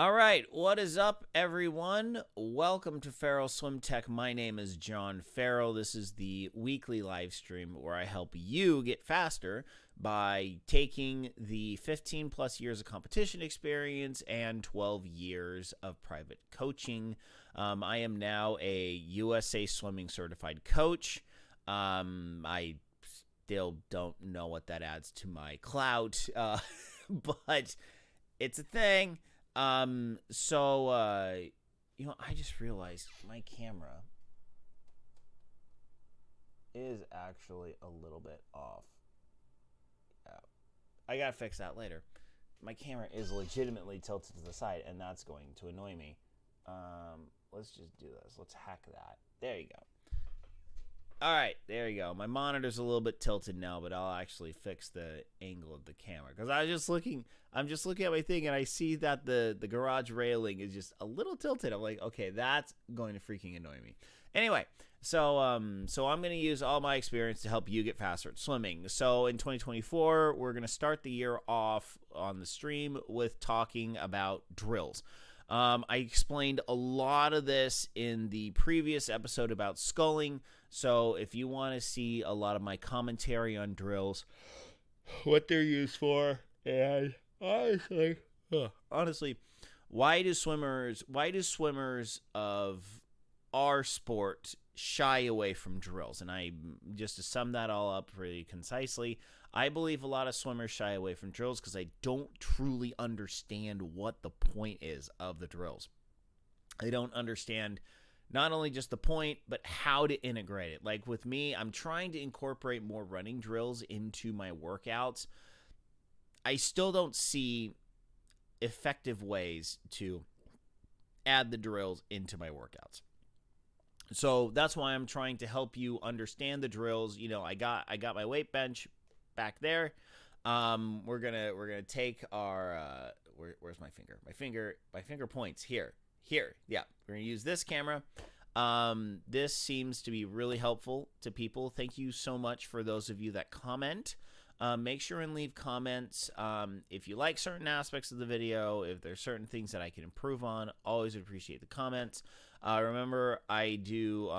All right, what is up, everyone? Welcome to Ferrell Swim Tech. My name is John Ferrell. This is the weekly live stream where I help you get faster by taking the 15 plus years of competition experience and 12 years of private coaching. I am now a USA Swimming certified coach. I still don't know what that adds to my clout, but it's a thing. I just realized my camera is actually a little bit off. Yeah. I gotta fix that later. My camera is legitimately tilted to the side, and that's going to annoy me. Let's just do this. Let's hack that. There you go. All right, there you go. My monitor's a little bit tilted now, but I'll actually fix the angle of the camera because I'm just looking at my thing and I see that the garage railing is just a little tilted. I'm like, okay, that's going to freaking annoy me. Anyway, so I'm going to use all my experience to help you get faster at swimming. So in 2024, we're going to start the year off on the stream with talking about drills. I explained a lot of this in the previous episode about sculling. So if you want to see a lot of my commentary on drills, what they're used for, and honestly, why do swimmers of our sport shy away from drills? And I just to sum that all up pretty concisely, I believe a lot of swimmers shy away from drills because they don't truly understand what the point is of the drills. They don't understand not only just the point, but how to integrate it. Like with me, I'm trying to incorporate more running drills into my workouts. I still don't see effective ways to add the drills into my workouts. So that's why I'm trying to help you understand the drills. You know, I got my weight bench back there. We're gonna take our where's my finger? My finger points here. Yeah, we're gonna use this camera. This seems to be really helpful to people. Thank you so much for those of you that comment. Make sure and leave comments if you like certain aspects of the video, if there's certain things that I can improve on. Always appreciate the comments. Remember, I do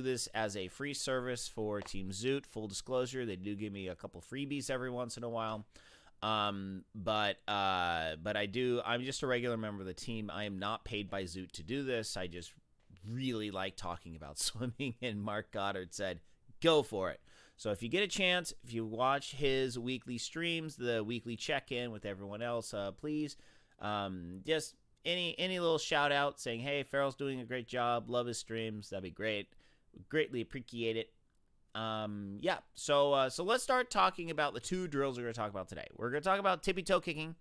this as a free service for Team Zoot. Full disclosure, they do give me a couple freebies every once in a while. But I'm just a regular member of the team. I am not paid by Zoot to do this. I just really like talking about swimming, and Mark Goddard said, go for it. So if you get a chance, if you watch his weekly streams, the weekly check-in with everyone else, please just any little shout out saying, hey, Ferrell's doing a great job, love his streams, that'd be great. Greatly appreciate it. So let's start talking about the two drills we're going to talk about today. We're going to talk about tippy toe kicking,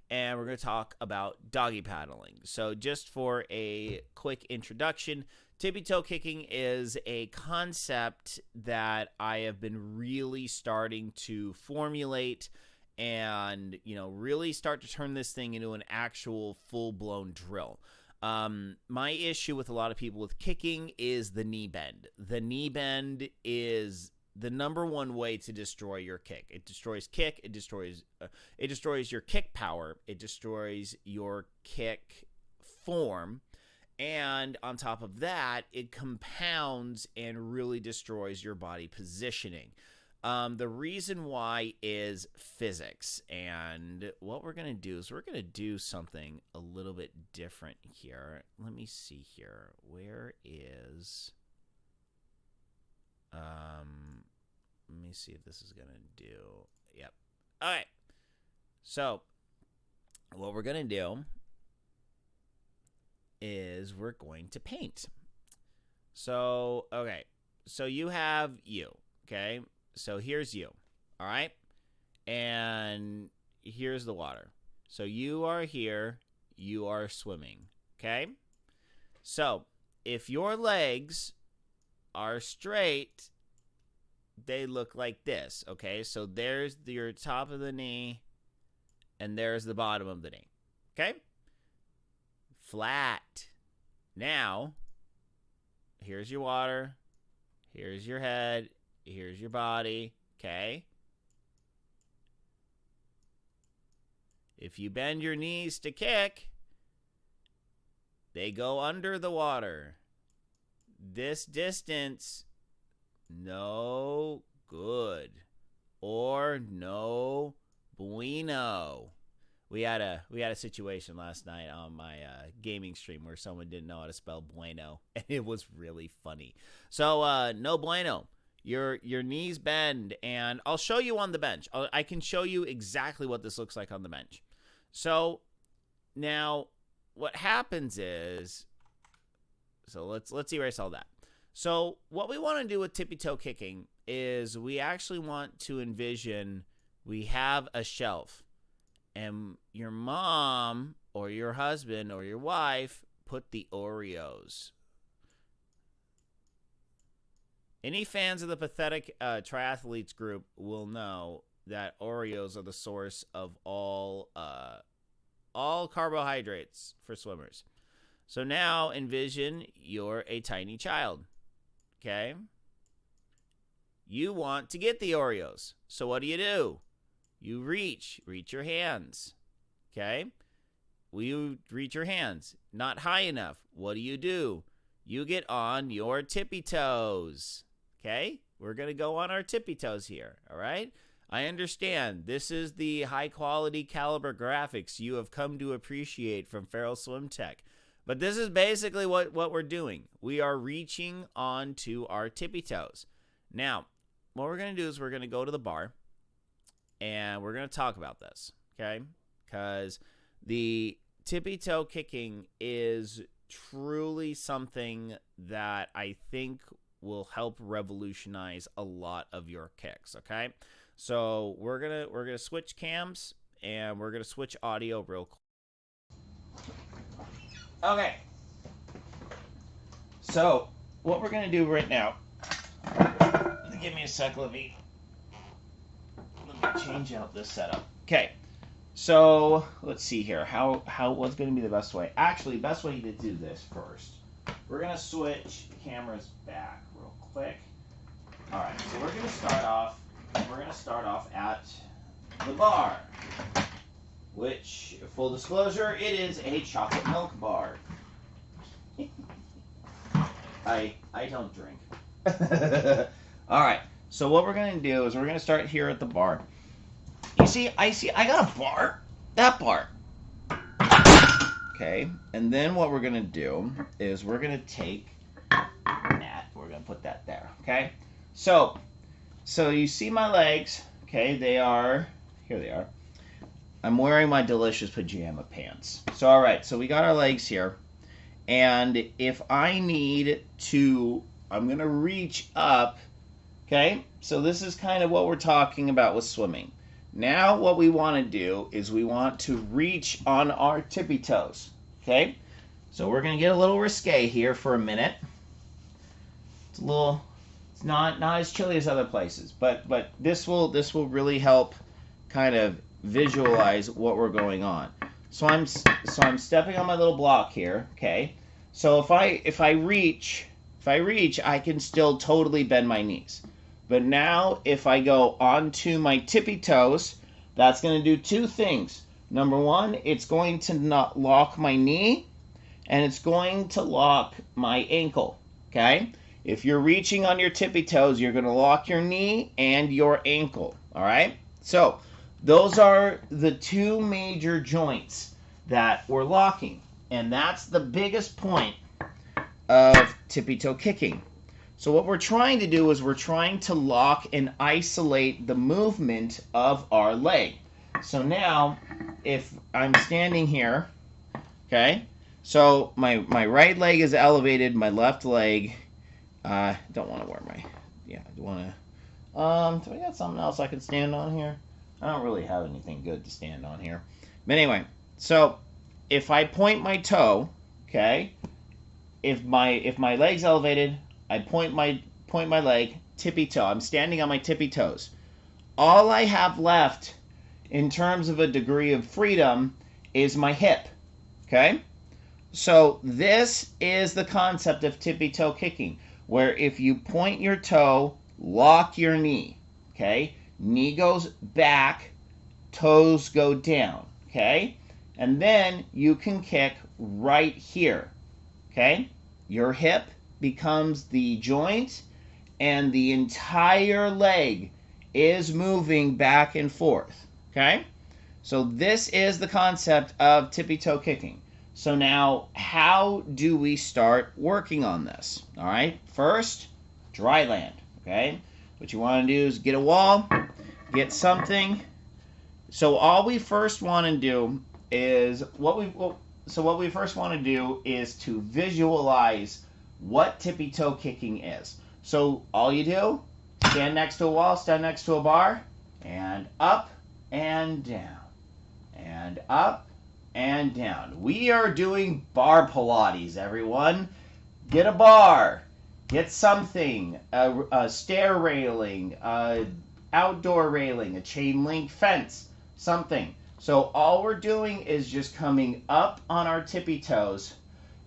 and we're going to talk about doggy paddling. So just for a quick introduction, tippy toe kicking is a concept that I have been really starting to formulate and, really start to turn this thing into an actual full-blown drill. My issue with a lot of people with kicking is the knee bend. The knee bend is the number one way to destroy your kick. It destroys kick. It destroys your kick power. It destroys your kick form. And on top of that, it compounds and really destroys your body positioning. The reason why is physics. And what we're going to do is we're going to do something a little bit different here. Let me see here. Where is... let me see if this is going to do... Yep. All right. So, what we're going to do is we're going to paint. So, okay. So, you have you, okay? So, here's you, all right? And here's the water. So, you are here. You are swimming, okay? So, if your legs are straight, they look like this, okay? So, there's your top of the knee, and there's the bottom of the knee, okay? Flat. Now, here's your water. Here's your head. Here's your body, okay? If you bend your knees to kick, They go under the water. This distance, no good. Or no bueno. We had a situation last night on my gaming stream where someone didn't know how to spell bueno, and it was really funny. So no bueno. Your knees bend, and I'll show you on the bench. I can show you exactly what this looks like on the bench. So now what happens is, so let's erase all that. So what we want to do with tippy toe kicking is we actually want to envision we have a shelf, and your mom or your husband or your wife put the Oreos. Any fans of the Pathetic Triathletes group will know that Oreos are the source of all carbohydrates for swimmers. So now envision you're a tiny child, okay? You want to get the Oreos. So what do? You reach your hands, okay? You reach your hands. Not high enough. What do? You get on your tippy toes, okay? We're going to go on our tippy toes here, all right? I understand. This is the high-quality caliber graphics you have come to appreciate from Ferrell Swim Tech. But this is basically what we're doing. We are reaching onto our tippy toes. Now, what we're going to do is we're going to go to the bar, and we're going to talk about this, okay? Because the tippy toe kicking is truly something that I think will help revolutionize a lot of your kicks, okay? So we're gonna switch cams, and we're gonna switch audio real quick. Okay. So what we're gonna do right now, give me a sec, let me change out this setup. Okay. So let's see here. What's gonna be the best way? Actually, best way to do this first. We're gonna switch cameras back real quick. All right. So we're gonna start off at the bar, which, full disclosure, it is a chocolate milk bar. I don't drink. All right. So what we're gonna do is we're gonna start here at the bar. I got a bar. That bar. Okay. And then what we're gonna do is we're gonna take that. We're gonna put that there. Okay. So you see my legs. Okay. Here they are. I'm wearing my delicious pajama pants. So all right. So we got our legs here. And if I need to, I'm gonna reach up. Okay. So this is kind of what we're talking about with swimming. Now what we want to do is we want to reach on our tippy toes, okay? So we're going to get a little risque here for a minute. It's not as chilly as other places, but this will really help kind of visualize what we're going on. So I'm stepping on my little block here, okay? So if I reach, I can still totally bend my knees. But now, if I go onto my tippy toes, that's going to do two things. Number one, it's going to not lock my knee, and it's going to lock my ankle, okay? If you're reaching on your tippy toes, you're going to lock your knee and your ankle, all right? So those are the two major joints that we're locking, and that's the biggest point of tippy toe kicking. So what we're trying to do is we're trying to lock and isolate the movement of our leg. So now, if I'm standing here, okay, so my right leg is elevated, my left leg, don't want to wear my, do I got something else I can stand on here? I don't really have anything good to stand on here. But anyway, so if I point my toe, okay, if my leg's elevated, I point my leg, tippy toe. I'm standing on my tippy toes. All I have left in terms of a degree of freedom is my hip, okay? So this is the concept of tippy toe kicking, where if you point your toe, lock your knee, okay? Knee goes back, toes go down, okay? And then you can kick right here, okay? Your hip becomes the joint, and the entire leg is moving back and forth, okay? So this is the concept of tippy toe kicking. So now, how do we start working on this? All right, first, dry land, okay? What you want to do is get a wall, get something. So all we first want to do is what we first want to do is to visualize what tippy toe kicking is. So all you do, stand next to a wall, stand next to a bar, and up and down, and up and down. We are doing bar Pilates, everyone. Get a bar, get something, a stair railing, outdoor railing, a chain link fence, something. So all we're doing is just coming up on our tippy toes,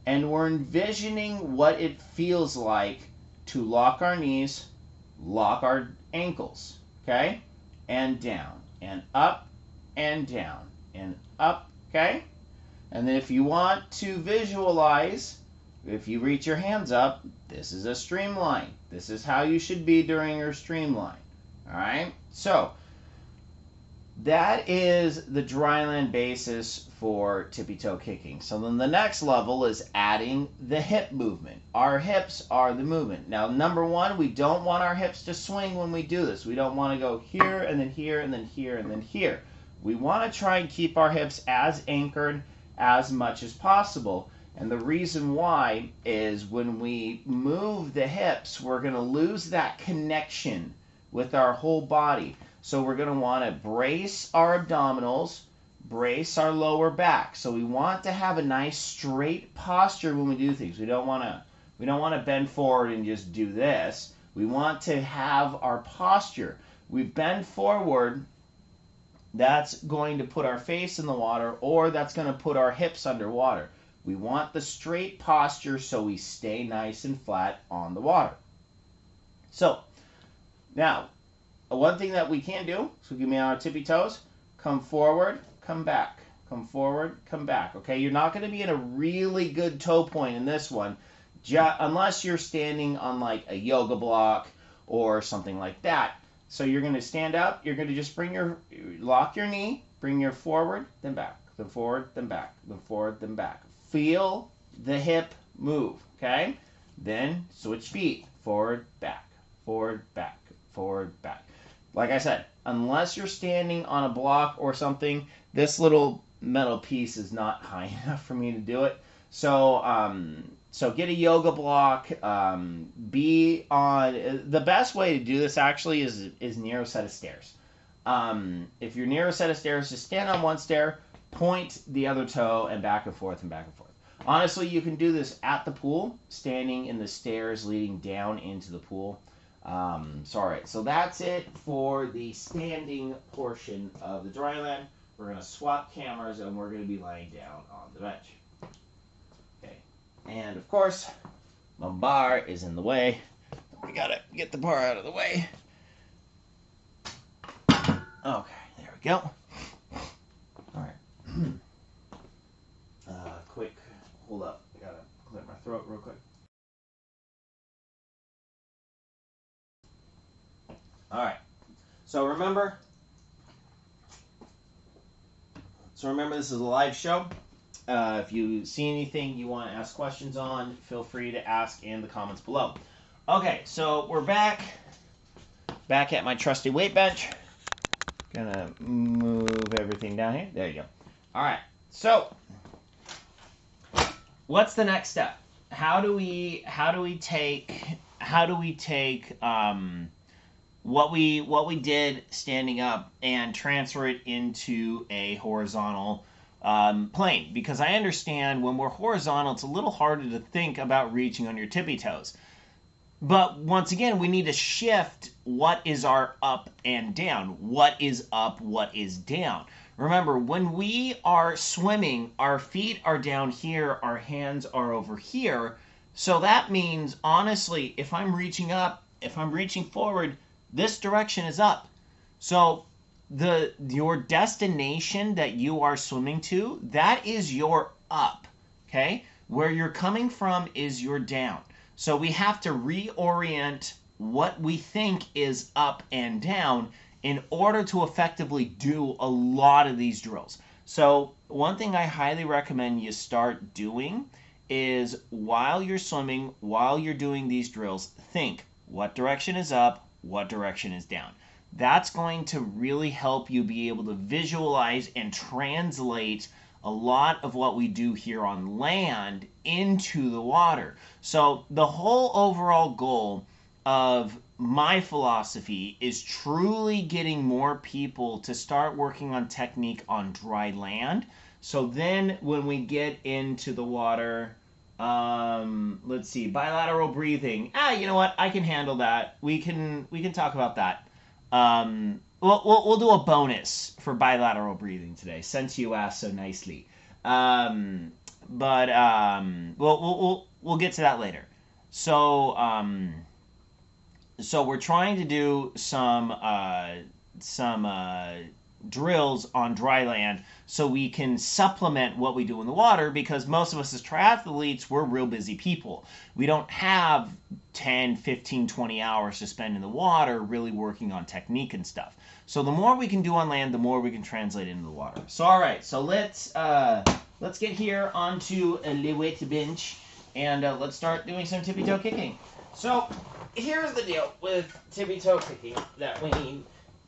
and we're envisioning what it feels like to lock our knees, lock our ankles, okay? And down, and up, and down, and up, okay? And then if you want to visualize, if you reach your hands up, this is a streamline. This is how you should be during your streamline, all right? So that is the dryland basis for tippy toe kicking. So then the next level is adding the hip movement. Our hips are the movement. Now, number one, we don't want our hips to swing when we do this. We don't want to go here and then here and then here and then here. We want to try and keep our hips as anchored as much as possible. And the reason why is when we move the hips, we're going to lose that connection with our whole body. So we're going to want to brace our abdominals, brace our lower back. So we want to have a nice straight posture when we do things. We don't want to bend forward and just do this. We want to have our posture. We bend forward, that's going to put our face in the water, or that's going to put our hips underwater. We want the straight posture so we stay nice and flat on the water. So now, one thing that we can do, so give me our tippy toes, come forward, come back, come forward, come back. Okay, you're not going to be in a really good toe point in this one, unless you're standing on like a yoga block or something like that. So you're going to stand up, you're going to just lock your knee, bring your forward, then back, then forward, then back, then forward, then back. Feel the hip move, okay? Then switch feet, forward, back, forward, back, forward, back. Like I said, unless you're standing on a block or something, this little metal piece is not high enough for me to do it. So get a yoga block. Be on the best way to do this actually is near a set of stairs. If you're near a set of stairs, just stand on one stair, point the other toe, and back and forth and back and forth. Honestly, you can do this at the pool, standing in the stairs leading down into the pool. So that's it for the standing portion of the dryland. We're going to swap cameras and we're going to be lying down on the bench. Okay, and of course, my bar is in the way. We got to get the bar out of the way. Okay, there we go. All right. Quick, hold up. I got to clear my throat real quick. All right. So remember, this is a live show. If you see anything you want to ask questions on, feel free to ask in the comments below. Okay, so we're back at my trusty weight bench. Gonna move everything down here. There you go. All right. So, what's the next step? How do we take what we did standing up and transfer it into a horizontal plane? Because I understand when we're horizontal, it's a little harder to think about reaching on your tippy toes. But once again, we need to shift what is our up and down. What is up, what is down. Remember, when we are swimming, our feet are down here, our hands are over here. So that means, honestly, if I'm reaching up, if I'm reaching forward, this direction is up. So your destination that you are swimming to, that is your up, okay? Where you're coming from is you're down. So we have to reorient what we think is up and down in order to effectively do a lot of these drills. So one thing I highly recommend you start doing is while you're swimming, while you're doing these drills, think what direction is up, what direction is down. That's going to really help you be able to visualize and translate a lot of what we do here on land into the water. So the whole overall goal of my philosophy is truly getting more people to start working on technique on dry land. So then when we get into the water, let's see, bilateral breathing. You know what? I can handle that. We can talk about that. We'll do a bonus for bilateral breathing today, since you asked so nicely. But we'll get to that later. So so we're trying to do some drills on dry land so we can supplement what we do in the water, because most of us as triathletes, we're real busy people. We don't have 10, 15, 20 hours to spend in the water really working on technique and stuff. So the more we can do on land, the more we can translate into the water. So all right, so let's get here onto a le weight bench, and let's start doing some tippy toe kicking. So here's the deal with tippy toe kicking that we need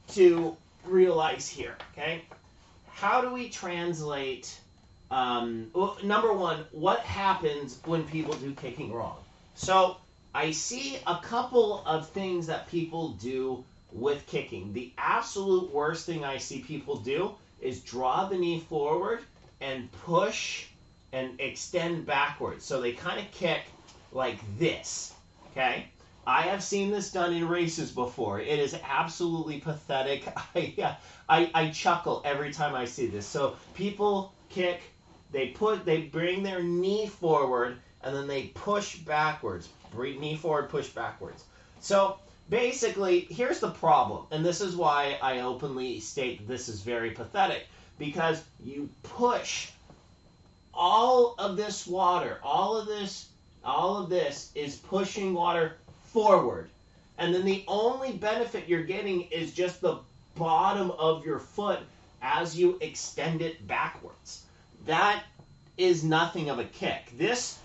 to realize here, okay? How do we translate, well, number one, what happens when people do kicking wrong? So I see a couple of things that people do with kicking. The absolute worst thing I see people do is draw the knee forward and push and extend backwards. So they kind of kick like this, okay? I have seen this done in races before. It is absolutely pathetic. I chuckle every time I see this. So people kick, they bring their knee forward, and then they push backwards. Bring knee forward, push backwards. So basically, here's the problem, and this is why I openly state this is very pathetic, because you push all of this water, all of this is pushing water forward, and then the only benefit you're getting is just the bottom of your foot as you extend it backwards. That is nothing of a kick. This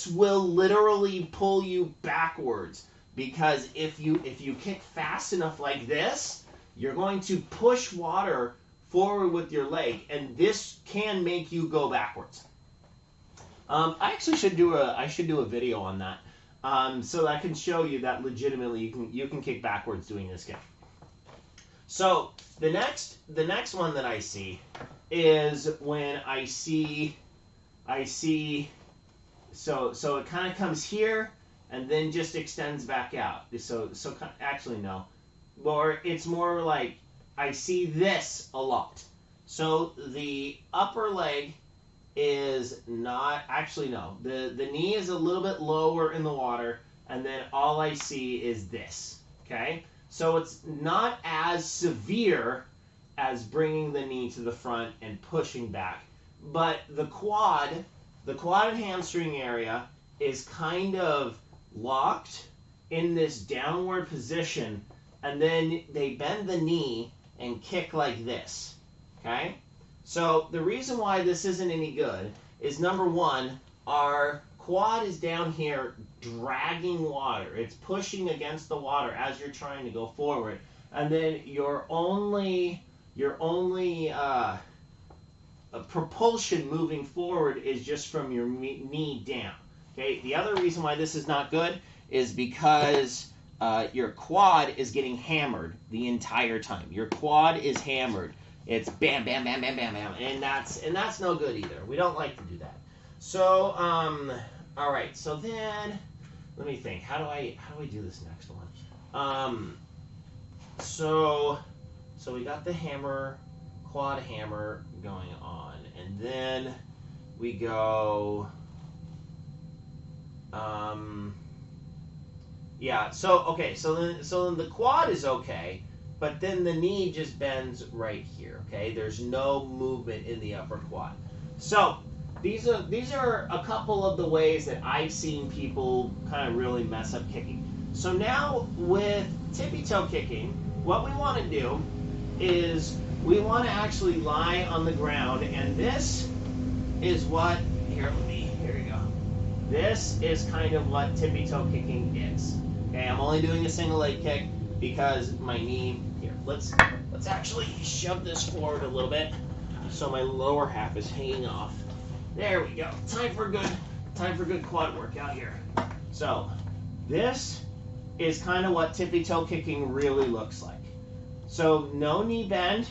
will literally pull you backwards, because if you kick fast enough like this, you're going to push water forward with your leg, and this can make you go backwards. I actually should do a video on that. So I can show you that legitimately you can kick backwards doing this kick. So the next one that I see is when I see so it kind of comes here and then just extends back out. So actually no, or it's more like I see this a lot. So the upper leg is not, actually no, the knee is a little bit lower in the water, and then all I see is this, okay? So it's not as severe as bringing the knee to the front and pushing back, but the quad and hamstring area is kind of locked in this downward position, and then they bend the knee and kick like this, okay? So the reason why this isn't any good is, number one, our quad is down here dragging water. It's pushing against the water as you're trying to go forward. And then your only propulsion moving forward is just from your knee down. Okay. The other reason why this is not good is because your quad is getting hammered the entire time. Your quad is hammered. It's bam, bam, bam, bam, bam, bam, and that's no good either. We don't like to do that. So, all right. So then, let me think. How do I do this next one? So we got the hammer, quad hammer going on, and then we go. Yeah. So okay. So then the quad is okay. But then the knee just bends right here, okay? There's no movement in the upper quad. So these are a couple of the ways that I've seen people kind of really mess up kicking. So now with tippy toe kicking, what we want to do is we want to actually lie on the ground, and this is what here you go. This is kind of what tippy toe kicking is. Okay, I'm only doing a single leg kick because my knee here. Let's actually shove this forward a little bit so my lower half is hanging off. There we go. Time for good quad workout here. So this is kind of what tippy toe kicking really looks like. So no knee bend.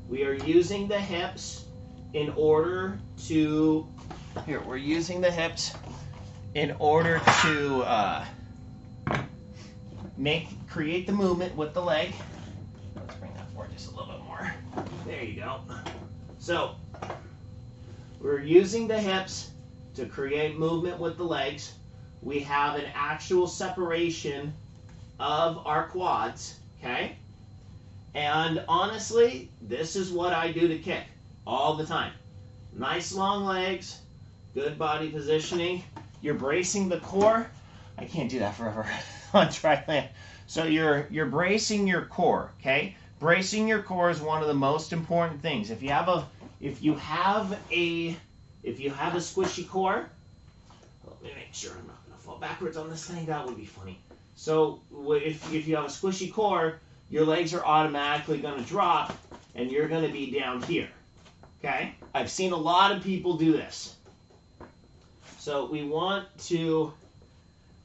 We are using the hips in order to we're using the hips in order to create the movement with the leg. Let's bring that forward just a little bit more. There you go. So we're using the hips to create movement with the legs. We have an actual separation of our quads, okay? And honestly, this is what I do to kick all the time. Nice long legs, good body positioning. You're bracing the core. I can't do that forever on dry land. So you're bracing your core, okay? Bracing your core is one of the most important things. If you have a squishy core, let me make sure I'm not going to fall backwards on this thing. That would be funny. So if you have a squishy core, your legs are automatically going to drop, and you're going to be down here. Okay? I've seen a lot of people do this. So we want to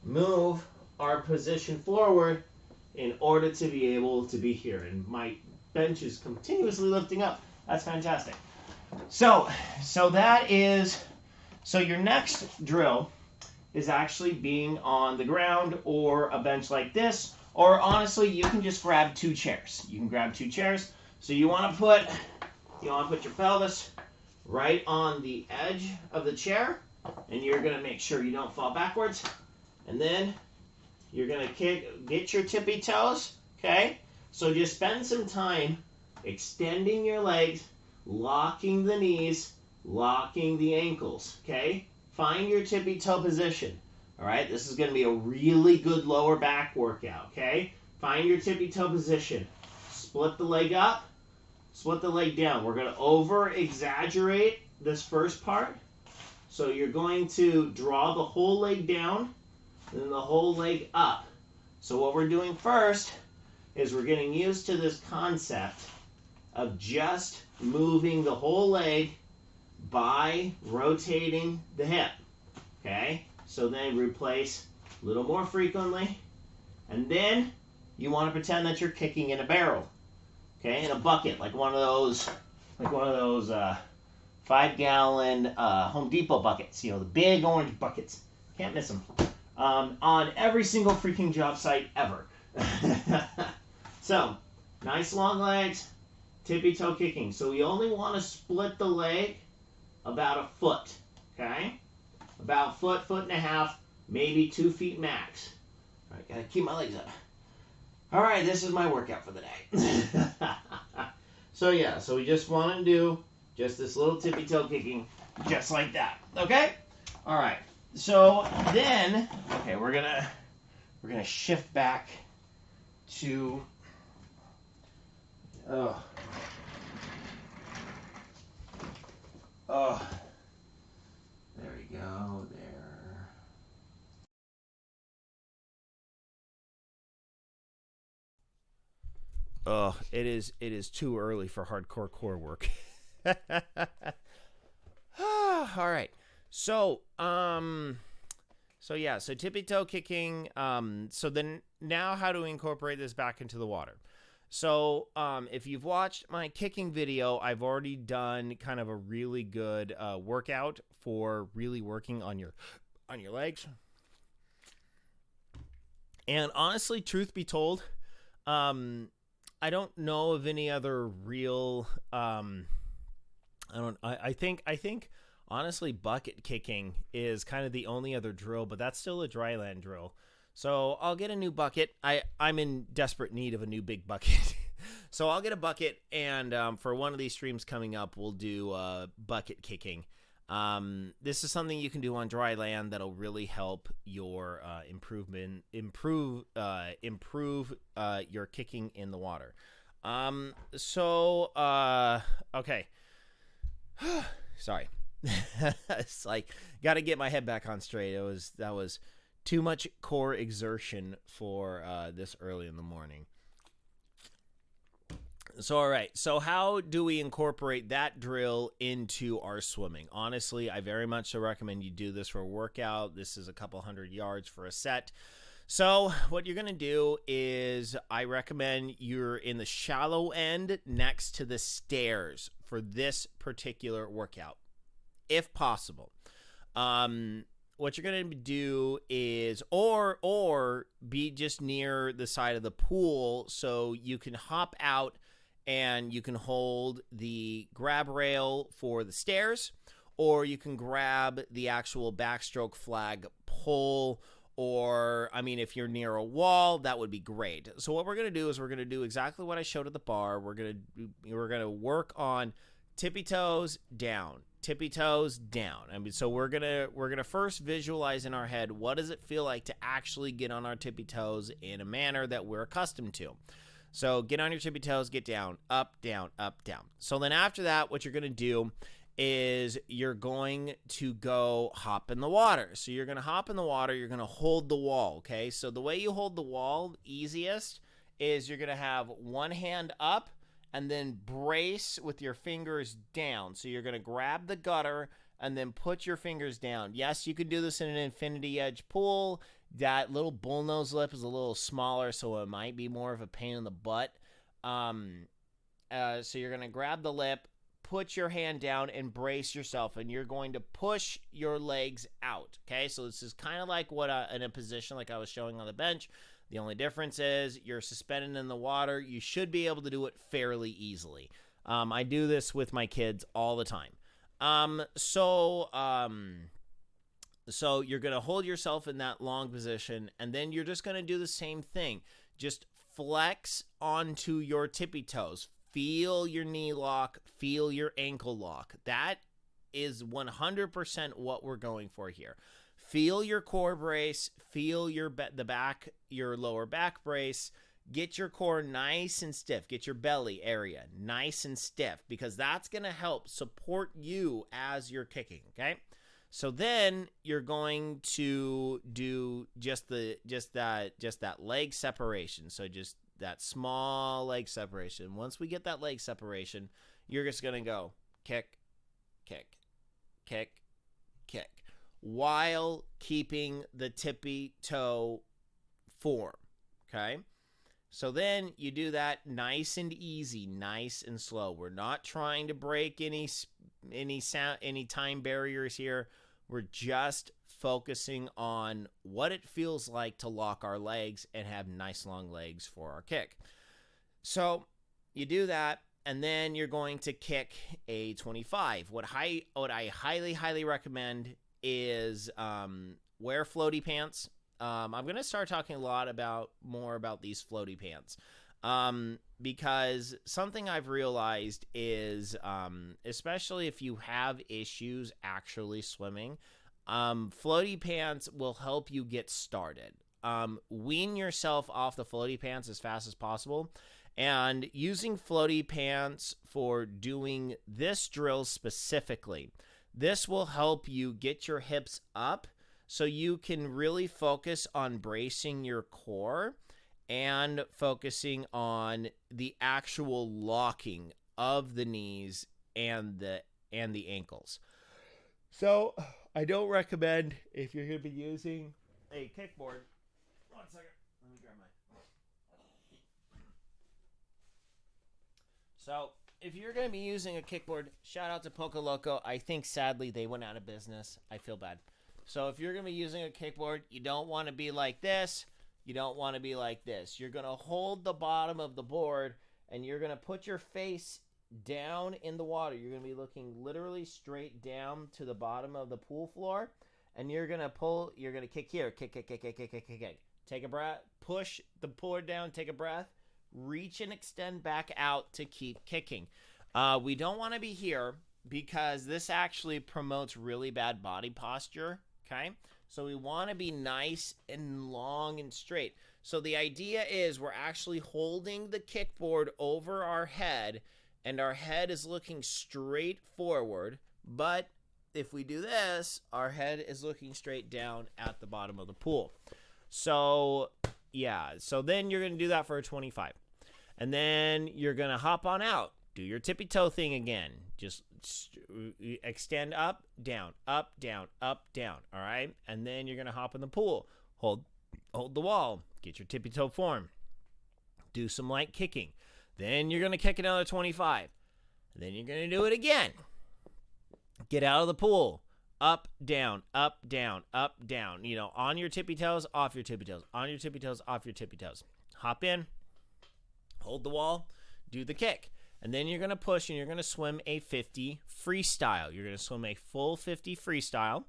move our position forward in order to be able to be here. And my bench is continuously lifting up. That's fantastic. So your next drill is actually being on the ground or a bench like this, or honestly, you can just grab two chairs. You can grab two chairs. So you want to put your pelvis right on the edge of the chair, and you're going to make sure you don't fall backwards. And then you're going to get your tippy toes, okay? So just spend some time extending your legs, locking the knees, locking the ankles, okay? Find your tippy toe position, all right? This is going to be a really good lower back workout, okay? Find your tippy toe position. Split the leg up, split the leg down. We're going to over-exaggerate this first part. So you're going to draw the whole leg down, and then the whole leg up. So what we're doing first is we're getting used to this concept of just moving the whole leg by rotating the hip, okay? So then replace a little more frequently, and then you want to pretend that you're kicking in a barrel, okay? In a bucket, like one of those 5-gallon Home Depot buckets, you know, the big orange buckets. Can't miss them. On every single freaking job site ever. So, nice long legs, tippy toe kicking. So we only want to split the leg about a foot, okay? About a foot and a half, maybe 2 feet max. All right, gotta keep my legs up. All right, this is my workout for the day. So we just want to do just this little tippy toe kicking, just like that, okay? All right, so then, okay, we're gonna shift back to, there we go, there. Oh, it is too early for hardcore core work. All right. So tippy toe kicking. So then now how to incorporate this back into the water. So if you've watched my kicking video, I've already done kind of a really good workout for really working on your legs. And honestly, truth be told, I don't know of any other real I think honestly bucket kicking is kind of the only other drill, but that's still a dry land drill. So I'll get a new bucket. I'm in desperate need of a new big bucket. So I'll get a bucket, and for one of these streams coming up, we'll do bucket kicking. This is something you can do on dry land that'll really help your improve your kicking in the water. Okay. Sorry. It's like got to get my head back on straight. That was too much core exertion for this early in the morning. So, all right. So, how do we incorporate that drill into our swimming? Honestly, I very much so recommend you do this for a workout. This is a couple 100 yards for a set. So, what you're going to do is I recommend you're in the shallow end next to the stairs for this particular workout, if possible. What you're going to do is, or be just near the side of the pool so you can hop out and you can hold the grab rail for the stairs, or you can grab the actual backstroke flag pole, or, I mean, if you're near a wall, that would be great. So what we're going to do is we're going to do exactly what I showed at the bar. We're going to work on tippy toes down, tippy toes down. I mean, so we're going to first visualize in our head, what does it feel like to actually get on our tippy toes in a manner that we're accustomed to? So get on your tippy toes, get down, up, down, up, down. So then after that, what you're going to do is you're going to go hop in the water. So you're going to hop in the water. You're going to hold the wall, okay? So the way you hold the wall easiest is you're going to have one hand up and then brace with your fingers down. So you're going to grab the gutter and then put your fingers down. Yes, you can do this in an infinity edge pool. That little bullnose lip is a little smaller, so it might be more of a pain in the butt. So you're going to grab the lip, put your hand down, and brace yourself, and you're going to push your legs out, okay? So this is kind of like what in a position like I was showing on the bench. The only difference is you're suspended in the water. You should be able to do it fairly easily. I do this with my kids all the time. So you're going to hold yourself in that long position, and then you're just going to do the same thing. Just flex onto your tippy toes. Feel your knee lock. Feel your ankle lock. That is 100% what we're going for here. Feel your core brace. Feel your lower back brace. Get your core nice and stiff. Get your belly area nice and stiff, because that's going to help support you as you're kicking, okay? So then you're going to do just that leg separation. So just that small leg separation. Once we get that leg separation, you're just going to go kick, kick, kick, kick, while keeping the tippy toe form, okay? So then you do that nice and easy, nice and slow. We're not trying to break any time barriers here. We're just focusing on what it feels like to lock our legs and have nice long legs for our kick. So you do that, and then you're going to kick a 25. What I highly recommend is wear floaty pants. I'm going to start talking a lot more about these floaty pants. Because something I've realized is, especially if you have issues actually swimming, floaty pants will help you get started. Wean yourself off the floaty pants as fast as possible. And using floaty pants for doing this drill specifically, this will help you get your hips up so you can really focus on bracing your core and focusing on the actual locking of the knees and the ankles. So I don't recommend, if you're going to be using a kickboard. 1 second. Let me grab my. So if you're going to be using a kickboard, shout out to Poco Loco. I think sadly they went out of business. I feel bad. So if you're going to be using a kickboard, you don't want to be like this. You don't want to be like this. You're going to hold the bottom of the board, and you're going to put your face down in the water. You're going to be looking literally straight down to the bottom of the pool floor, and you're going to kick here. Kick, kick, kick, kick, kick, kick, kick, kick. Take a breath. Push the board down. Take a breath. Reach and extend back out to keep kicking. We don't want to be here. because this actually promotes really bad body posture. Okay, so we want to be nice and long and straight. So the idea is we're actually holding the kickboard over our head, and our head is looking straight forward. But if we do this, our head is looking straight down at the bottom of the pool. So yeah, so then you're going to do that for a 25. And then you're going to hop on out. Do your tippy toe thing again. Just extend up, down, up, down, up, down. All right? And then you're going to hop in the pool. Hold the wall. Get your tippy toe form. Do some light kicking. Then you're going to kick another 25. Then you're going to do it again. Get out of the pool. Up, down, up, down, up, down. You know, on your tippy toes, off your tippy toes. On your tippy toes, off your tippy toes. Hop in. Hold the wall. Do the kick. And then you're going to push and you're going to swim a 50 freestyle. You're going to swim a full 50 freestyle.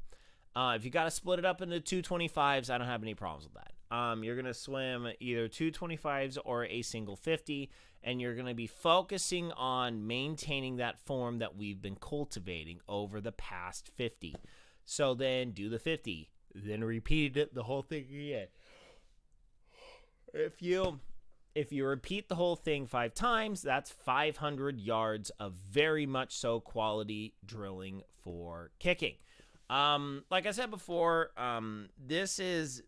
If you got to split it up into 225s, I don't have any problems with that. You're going to swim either 225s or a single 50, and you're going to be focusing on maintaining that form that we've been cultivating over the past 50. So then do the 50, then repeat it the whole thing again. If you repeat the whole thing 5 times, that's 500 yards of very much so quality drilling for kicking. Like I said before, this is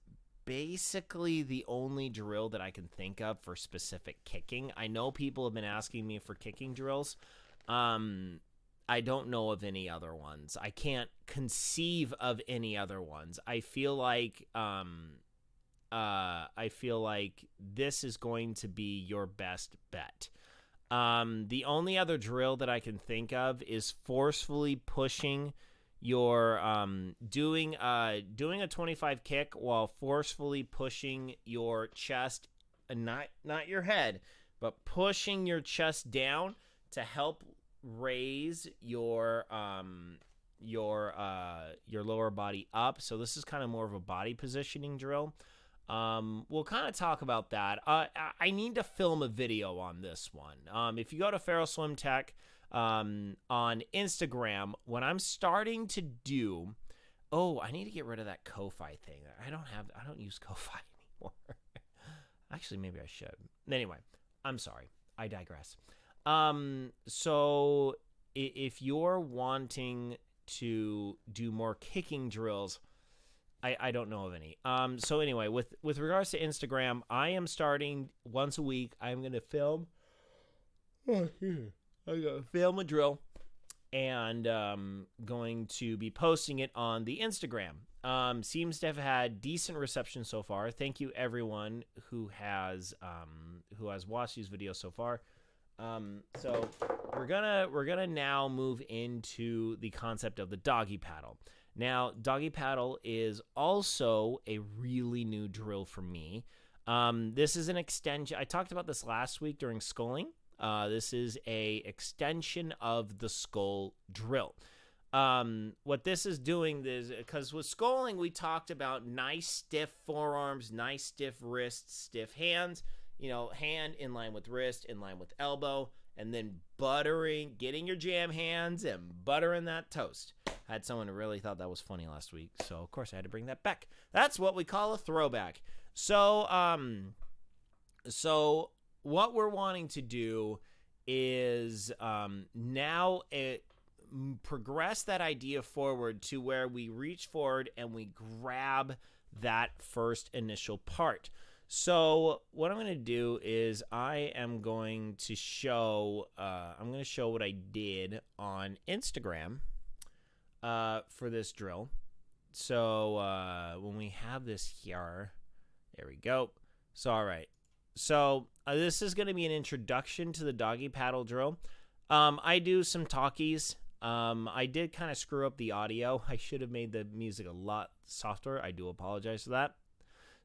basically the only drill that I can think of for specific kicking. I know people have been asking me for kicking drills. I don't know of any other ones. I can't conceive of any other ones. I feel like this is going to be your best bet. The only other drill that I can think of is forcefully pushing your doing a 25 kick while forcefully pushing your chest, not your head, but pushing your chest down to help raise your lower body up. So this is kind of more of a body positioning drill. We'll kind of talk about that. I need to film a video on this one. If you go to Ferrell Swim Tech on Instagram, when I'm starting to do, I need to get rid of that Ko-Fi thing. I don't use Ko-Fi anymore. Actually, maybe I should. Anyway, I'm sorry. I digress. So if you're wanting to do more kicking drills, I don't know of any. So anyway, with regards to Instagram, I am starting once a week. I'm going to film. I'm going to film a drill and going to be posting it on the Instagram. Seems to have had decent reception so far. Thank you everyone who has watched these videos so far. So we're gonna now move into the concept of the doggy paddle. Now, doggy paddle is also a really new drill for me. This is an extension. I talked about this last week during sculling. This is a extension of the skull drill. What this is doing is, because with sculling, we talked about nice stiff forearms, nice stiff wrists, stiff hands, hand in line with wrist, in line with elbow, and then getting your jam hands and buttering that toast. I had someone who really thought that was funny last week, so of course I had to bring that back. That's what we call a throwback. So what we're wanting to do is now progress that idea forward to where we reach forward and we grab that first initial part. So what I'm going to do is I am going to show what I did on Instagram for this drill. So when we have this here, there we go. So all right. So this is going to be an introduction to the doggy paddle drill. I do some talkies. I did kind of screw up the audio. I should have made the music a lot softer. I do apologize for that.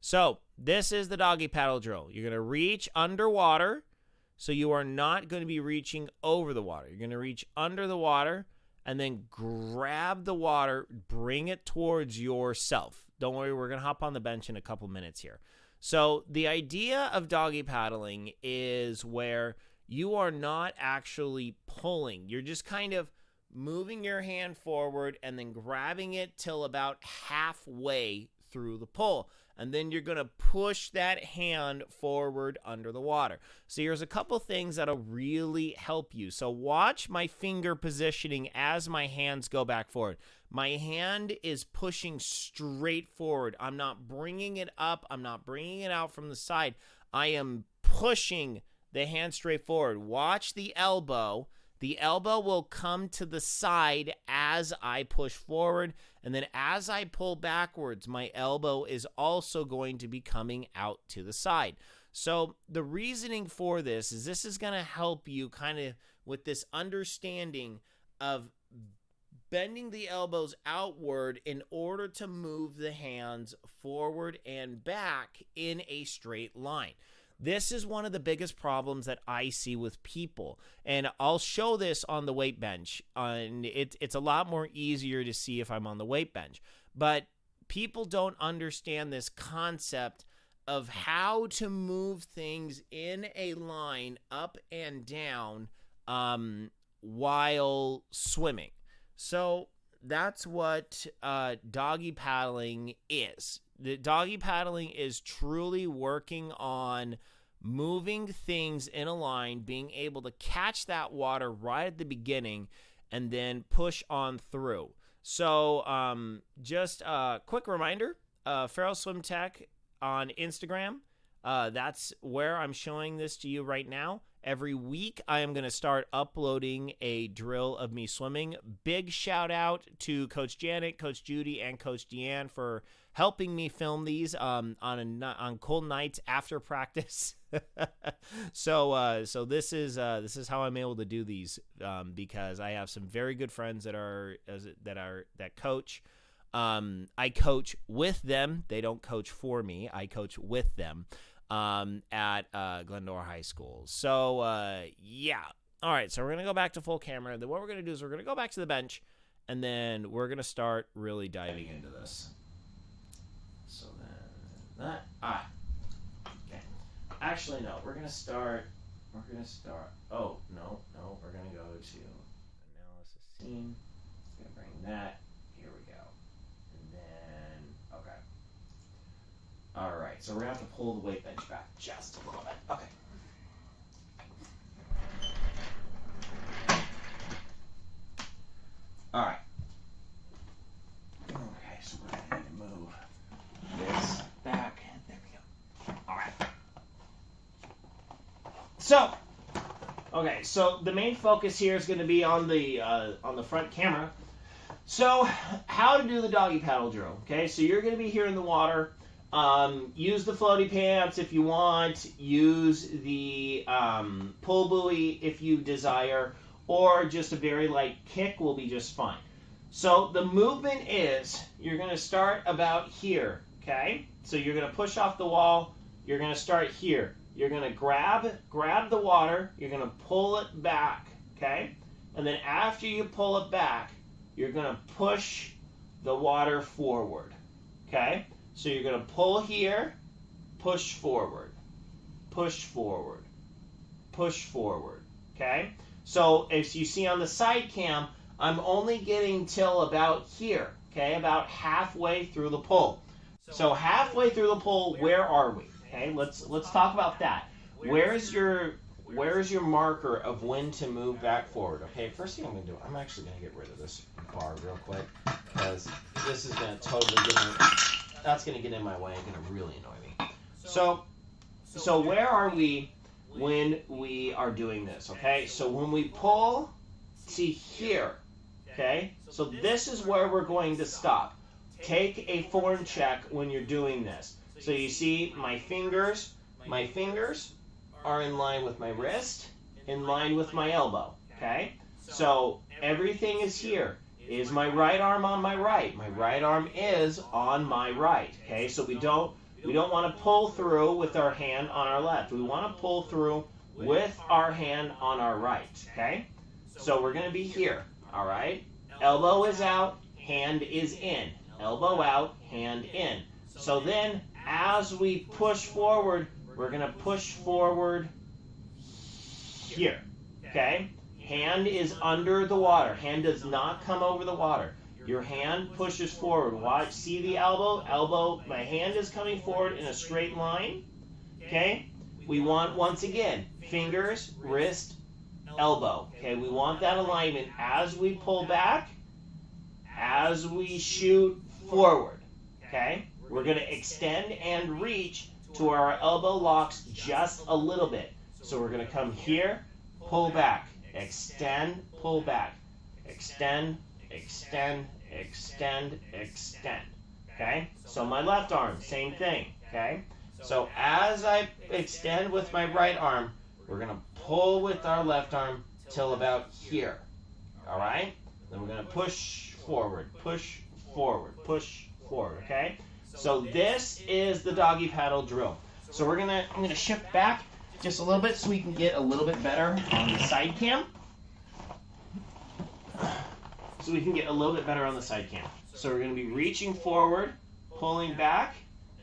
So this is the doggy paddle drill. You're going to reach underwater. So you are not going to be reaching over the water. You're going to reach under the water and then grab the water, bring it towards yourself. Don't worry, we're going to hop on the bench in a couple minutes here. So the idea of doggy paddling is where you are not actually pulling. You're just kind of moving your hand forward and then grabbing it till about halfway through the pull. And then you're going to push that hand forward under the water. So here's a couple things that'll really help you. So watch my finger positioning as my hands go back forward. My hand is pushing straight forward. I'm not bringing it up. I'm not bringing it out from the side. I am pushing the hand straight forward. Watch the elbow. The elbow will come to the side as I push forward, and then as I pull backwards, my elbow is also going to be coming out to the side. So the reasoning for this is going to help you kind of with this understanding of bending the elbows outward in order to move the hands forward and back in a straight line. This is one of the biggest problems that I see with people, and I'll show this on the weight bench. And it's a lot more easier to see if I'm on the weight bench, but people don't understand this concept of how to move things in a line up and down while swimming. So that's what doggy paddling is. The doggy paddling is truly working on moving things in a line, being able to catch that water right at the beginning, and then push on through. So just a quick reminder, Ferrell Swim Tech on Instagram. That's where I'm showing this to you right now. Every week, I am going to start uploading a drill of me swimming. Big shout out to Coach Janet, Coach Judy, and Coach Deanne for helping me film these on cold nights after practice. So this is how I'm able to do these because I have some very good friends that coach. I coach with them. They don't coach for me. I coach with them. At Glendora High School. So, yeah. All right, so we're going to go back to full camera. Then what we're going to do is we're going to go back to the bench, and then we're going to start really diving into this. So then okay. Actually, no, we're going to start, oh, no, we're going to go to analysis scene. Going to bring that. Here we go. And then, okay. All right, so we're going to have to pull the weight bench back just a little bit. Okay. All right. Okay, so we're going to move this back. There we go. All right. So, okay, so the main focus here is going to be on the front camera. So, how to do the doggy paddle drill. Okay, so you're going to be here in the water. Use the floaty pants if you want, use the pull buoy if you desire, or just a very light kick will be just fine. So the movement is, you're going to start about here, okay? So you're going to push off the wall, you're going to start here. You're going to grab the water, you're going to pull it back, okay? And then after you pull it back, you're going to push the water forward, okay? So you're going to pull here, push forward, push forward, push forward, okay? So as you see on the side cam, I'm only getting till about here, okay? About halfway through the pull. So halfway through the pull, where are we? Okay, let's talk about that. Where is your marker of when to move back forward? Okay, first thing I'm going to do, I'm actually going to get rid of this bar real quick because this is going to totally that's going to get in my way and going to really annoy me. So where are we when we are doing this, okay? So when we pull, see here, okay? So this is where we're going to stop. Take a form check when you're doing this. So you see my fingers are in line with my wrist, in line with my elbow, okay? So everything is here. Is my right arm on my right? My right arm is on my right, okay? So we don't want to pull through with our hand on our left. We want to pull through with our hand on our right, okay? So we're going to be here, all right? Elbow is out, hand is in. Elbow out, hand in. So then as we push forward, we're going to push forward here, okay? Hand is under the water. Hand does not come over the water. Your hand pushes forward. Watch, see the elbow? Elbow, my hand is coming forward in a straight line. Okay? We want, once again, fingers, wrist, elbow. Okay, we want that alignment as we pull back, as we shoot forward. Okay? We're going to extend and reach to our elbow locks just a little bit. So we're going to come here, pull back, extend, pull back, extend, extend, extend, extend. Okay? So my left arm, same thing. Okay? So as I extend with my right arm, we're going to pull with our left arm till about here. All right? Then we're going to push forward, push forward, push forward. Okay? So this is the doggy paddle drill. So I'm going to shift back just a little bit so we can get a little bit better on the side cam. So we can get a little bit better on the side cam. So we're going to be reaching forward, pulling back,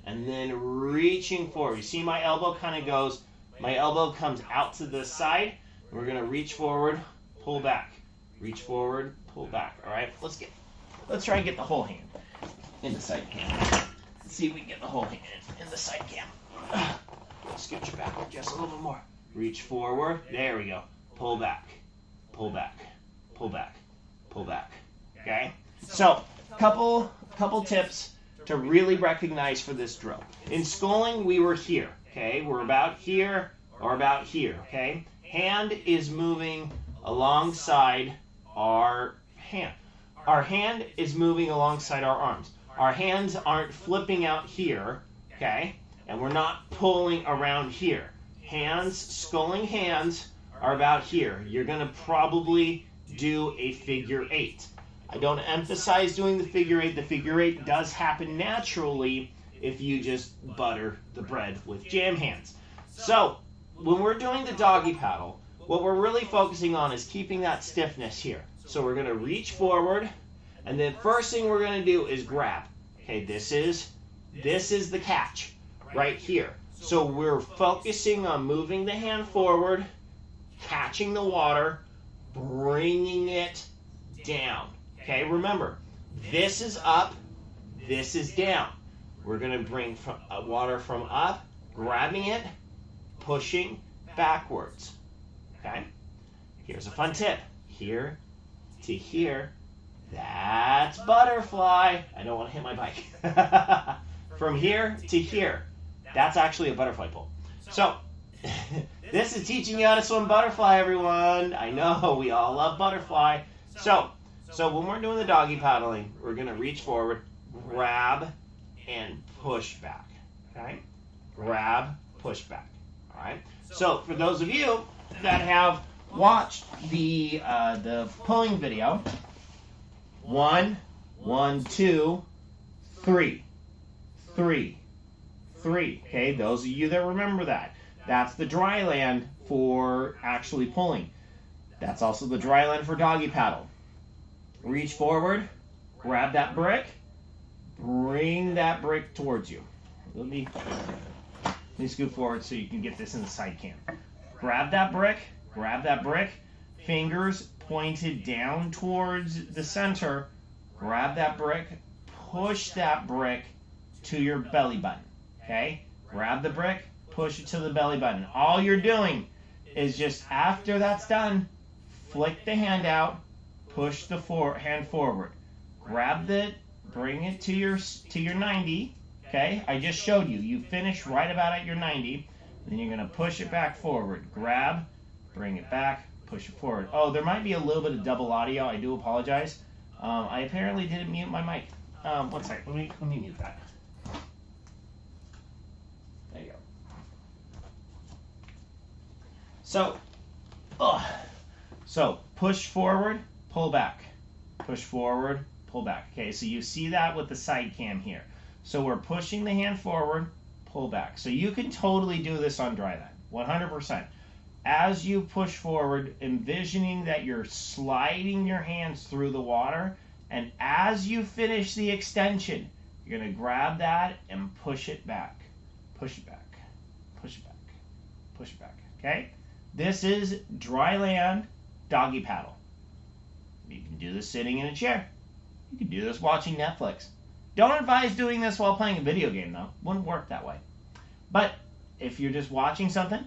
and then reaching forward. You see my elbow kind of goes, my elbow comes out to the side. We're going to reach forward, pull back. Reach forward, pull back. All right, let's try and get the whole hand in the side cam. Let's see if we can get the whole hand in the side cam. Scooch it back just a little bit more. Reach forward. There we go. Pull back. Pull back. Pull back. Pull back. Okay? So, couple tips to really recognize for this drill. In sculling, we were here. Okay? We're about here or about here. Okay? Hand is moving alongside our hand. Our hand is moving alongside our arms. Our hands aren't flipping out here. Okay? And we're not pulling around here. Hands, sculling hands are about here. You're going to probably do a figure 8. I don't emphasize doing the figure 8. The figure 8 does happen naturally if you just butter the bread with jam hands. So, when we're doing the doggy paddle, what we're really focusing on is keeping that stiffness here. So we're going to reach forward, and then first thing we're going to do is grab. Okay, this is the catch. Right here. So we're focusing on moving the hand forward, catching the water, bringing it down. Okay, remember, this is up, this is down. We're going to bring water from up, grabbing it, pushing backwards. Okay? Here's a fun tip. Here to here, that's butterfly. I don't want to hit my bike. From here to here. That's actually a butterfly pole. So, this is teaching you how to swim butterfly, everyone. I know, we all love butterfly. So when we're doing the doggy paddling, we're going to reach forward, grab, and push back. Okay? Grab, push back. All right? So, for those of you that have watched the pulling video, 1, 1, 2, 3, 3, 3. Okay, those of you that remember that. That's the dry land for actually pulling. That's also the dry land for doggy paddle. Reach forward, grab that brick, bring that brick towards you. Let me scoot forward so you can get this in the side cam. Grab that brick, fingers pointed down towards the center. Grab that brick, push that brick to your belly button. Okay? Grab the brick, push it to the belly button. All you're doing is just after that's done, flick the hand out, push the hand forward. Grab bring it to your 90. Okay? I just showed you. You finish right about at your 90. Then you're going to push it back forward. Grab, bring it back, push it forward. Oh, there might be a little bit of double audio. I do apologize. I apparently didn't mute my mic. One second. Let me mute that. There you go. So push forward, pull back. Push forward, pull back. Okay, so you see that with the side cam here. So we're pushing the hand forward, pull back. So you can totally do this on dry land, 100%. As you push forward, envisioning that you're sliding your hands through the water, and as you finish the extension, you're going to grab that and push it back. Push it back. Push it back. Push it back. Okay? This is dry land doggy paddle. You can do this sitting in a chair. You can do this watching Netflix. Don't advise doing this while playing a video game, though. Wouldn't work that way. But if you're just watching something,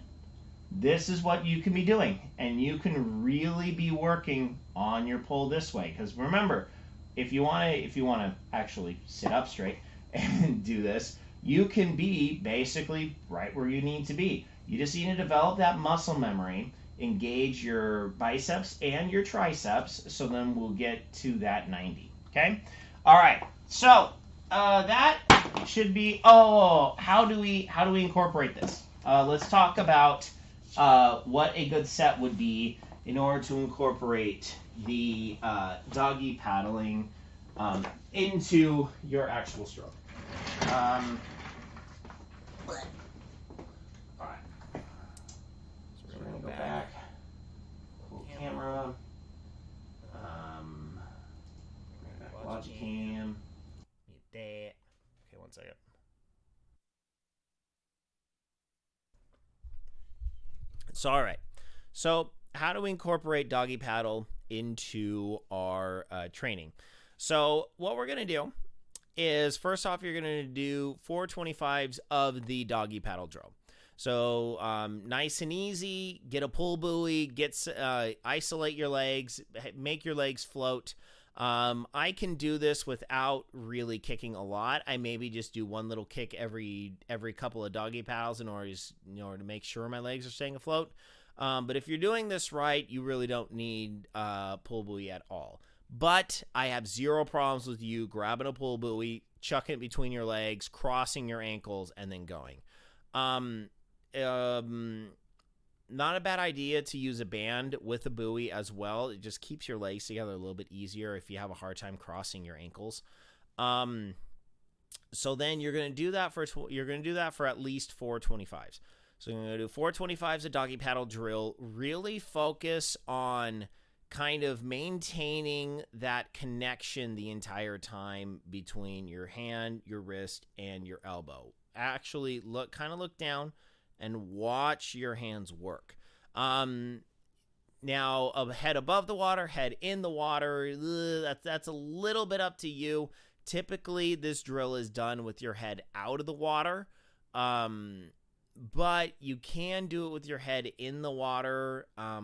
this is what you can be doing. And you can really be working on your pull this way. Because remember, if you want to actually sit up straight and do this, you can be basically right where you need to be. You just need to develop that muscle memory, engage your biceps and your triceps, so then we'll get to that 90. Okay? All right. So that should be. Oh, how do we incorporate this? Let's talk about what a good set would be in order to incorporate the doggy paddling into your actual stroke. All right. So we're gonna go back. Cool camera. Logicam. Mute that. Okay, 1 second. So, all right. So, how do we incorporate doggy paddle into our training? So, what we're going to do is, first off, you're going to do 425s of the doggy paddle drill. So, nice and easy. Get a pull buoy. Isolate your legs. Make your legs float. I can do this without really kicking a lot. I maybe just do one little kick every couple of doggy paddles in order to make sure my legs are staying afloat. But if you're doing this right, you really don't need pull buoy at all. But I have zero problems with you grabbing a pull buoy, chucking it between your legs, crossing your ankles, and then going. Not a bad idea to use a band with a buoy as well. It just keeps your legs together a little bit easier if you have a hard time crossing your ankles. So then you're going to do that for at least 425s. So you're going to do 425s of doggy paddle drill. Really focus on kind of maintaining that connection the entire time between your hand, your wrist, and your elbow. Actually, look down and watch your hands work. Now, a head above the water, head in the water, that's a little bit up to you. Typically, this drill is done with your head out of the water, but you can do it with your head in the water. I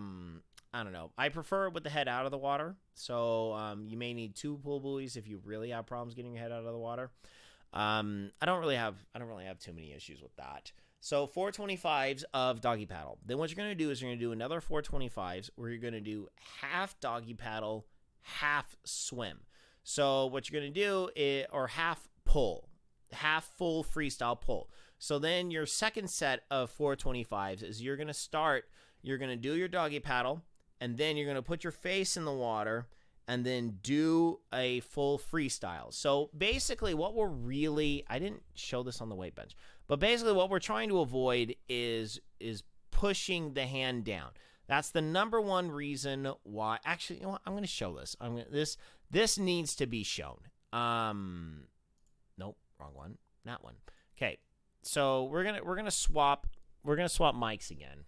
don't know. I prefer it with the head out of the water, so you may need 2 pull buoys if you really have problems getting your head out of the water. I don't really have too many issues with that. So 425s of doggy paddle. Then what you're going to do is you're going to do another 425s where you're going to do half doggy paddle, half swim. So what you're going to do is, or half pull, half full freestyle pull. So then your second set of 425s is you're going to do your doggy paddle, and then you're going to put your face in the water and then do a full freestyle. So basically I didn't show this on the weight bench, but basically what we're trying to avoid is pushing the hand down. That's the number one reason why. Actually, you know what? I'm going to show this. This needs to be shown. Nope, wrong one. That one. Okay. So we're going to swap mics again.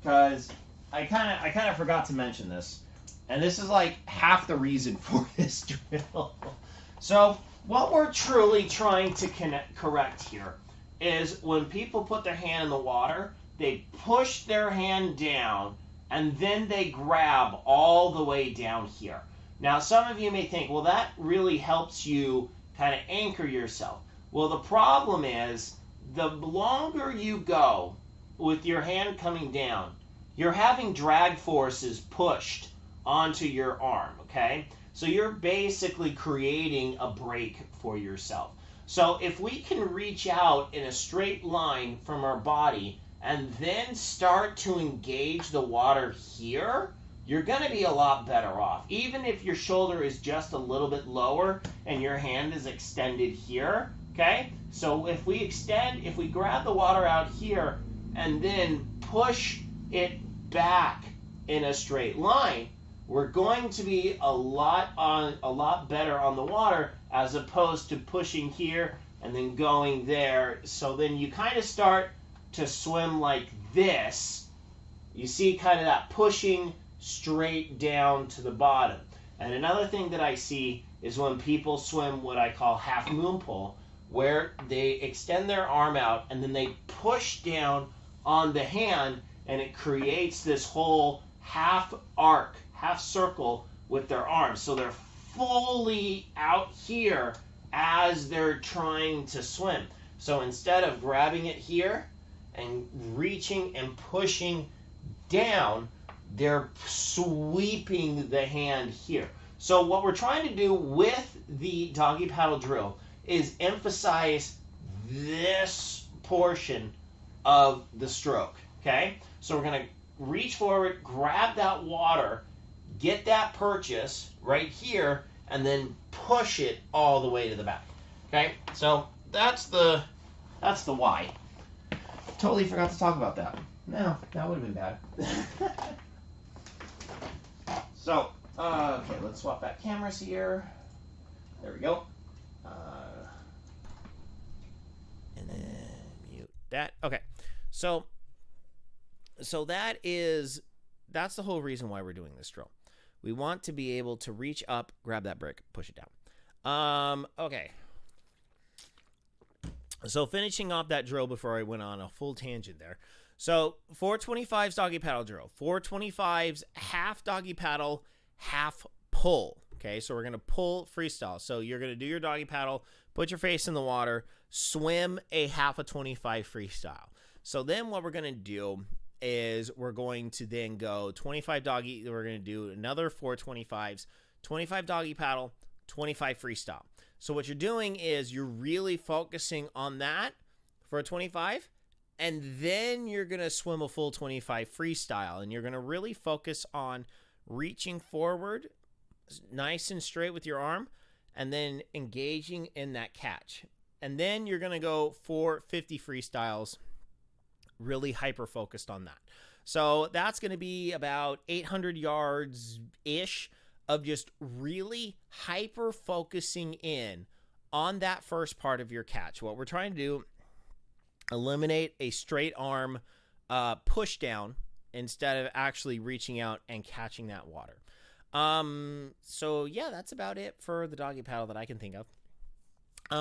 Because I kind of forgot to mention this, and this is like half the reason for this drill. So what we're truly trying to correct here is when people put their hand in the water, they push their hand down and then they grab all the way down here. Now some of you may think, well, that really helps you kind of anchor yourself. Well, the problem is the longer you go with your hand coming down, you're having drag forces pushed onto your arm, okay? So you're basically creating a break for yourself. So if we can reach out in a straight line from our body and then start to engage the water here, you're going to be a lot better off. Even if your shoulder is just a little bit lower and your hand is extended here, okay? So if we grab the water out here and then push it back in a straight line, we're going to be a lot better on the water as opposed to pushing here and then going there. So then you kind of start to swim like this, you see kind of that pushing straight down to the bottom. And another thing that I see is when people swim what I call half moon pull, where they extend their arm out and then they push down on the hand, and it creates this whole half arc, half circle with their arms. So they're fully out here as they're trying to swim. So instead of grabbing it here and reaching and pushing down, they're sweeping the hand here. So what we're trying to do with the doggy paddle drill is emphasize this portion of the stroke, okay? So we're going to reach forward, grab that water, get that purchase right here, and then push it all the way to the back, okay? So that's the why. Totally forgot to talk about that. No, that would have been bad. So, okay, let's swap back cameras here. There we go. And then mute that. Okay, so that's the whole reason why we're doing this drill. We want to be able to reach up, grab that brick, push it down. Okay. So finishing off that drill before I went on a full tangent there. So 425's doggy paddle drill. 425's half doggy paddle, half pull. Okay, so we're going to pull freestyle. So you're going to do your doggy paddle, put your face in the water, swim a half a 25 freestyle. So then what we're going to do is we're going to then go 25 doggy. We're going to do another 425s, 25 doggy paddle, 25 freestyle. So what you're doing is you're really focusing on that for a 25, and then you're going to swim a full 25 freestyle, and you're going to really focus on reaching forward nice and straight with your arm, and then engaging in that catch. And then you're going to go for 50 freestyles, really hyper-focused on that. So that's going to be about 800 yards-ish of just really hyper-focusing in on that first part of your catch. What we're trying to do, eliminate a straight arm push down instead of actually reaching out and catching that water. So yeah, that's about it for the doggy paddle that I can think of.